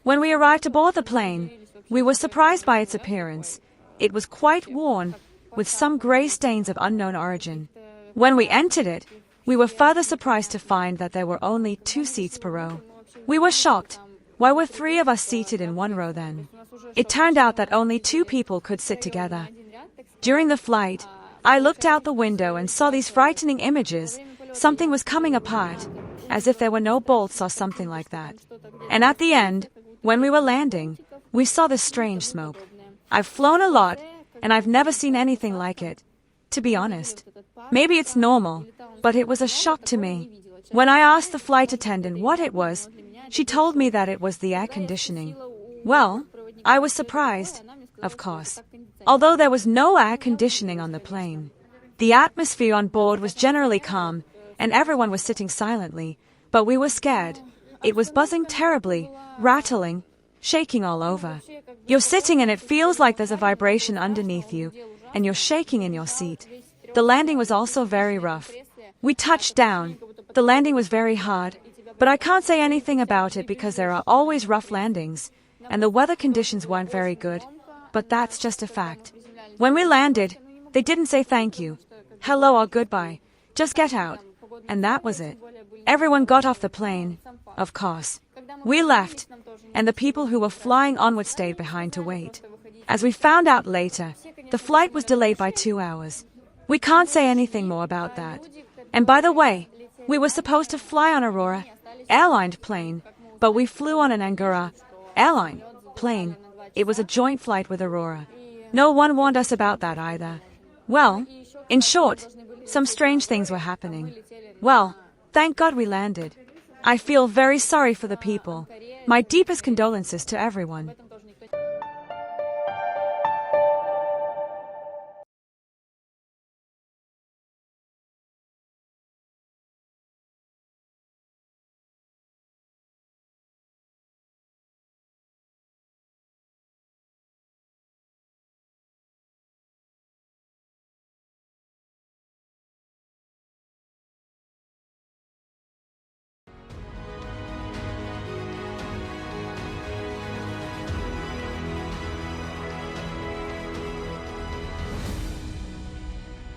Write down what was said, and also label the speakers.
Speaker 1: When we arrived aboard the plane, we were surprised by its appearance. It was quite worn, with some gray stains of unknown origin. When we entered it, we were further surprised to find that there were only 2 seats per row. We were shocked. Why were 3 of us seated in 1 row then? It turned out that only 2 people could sit together. During the flight, I looked out the window and saw these frightening images. Something was coming apart, as if there were no bolts or something like that. And at the end, when we were landing, we saw this strange smoke. I've flown a lot, and I've never seen anything like it. To be honest, maybe it's normal, but it was a shock to me. When I asked the flight attendant what it was, she told me that it was the air conditioning. Well, I was surprised, of course. Although there was no air conditioning on the plane, the atmosphere on board was generally calm, and everyone was sitting silently, but we were scared. It was buzzing terribly, rattling, shaking all over. You're sitting and it feels like there's a vibration underneath you, and you're shaking in your seat. The landing was also very rough. We touched down. The landing was very hard, but I can't say anything about it because there are always rough landings, and the weather conditions weren't very good, but that's just a fact. When we landed, they didn't say thank you, hello or goodbye, just get out, and that was it. Everyone got off the plane, of course. We left, and the people who were flying onward stayed behind to wait. As we found out later, the flight was delayed by 2 hours. We can't say anything more about that. And by the way, we were supposed to fly on Angara Airlines plane, but we flew on an Angara Airlines plane. It was a joint flight with Aurora. No one warned us about that either. Well, in short, some strange things were happening. Well, thank God we landed. I feel very sorry for the people. My deepest condolences to everyone.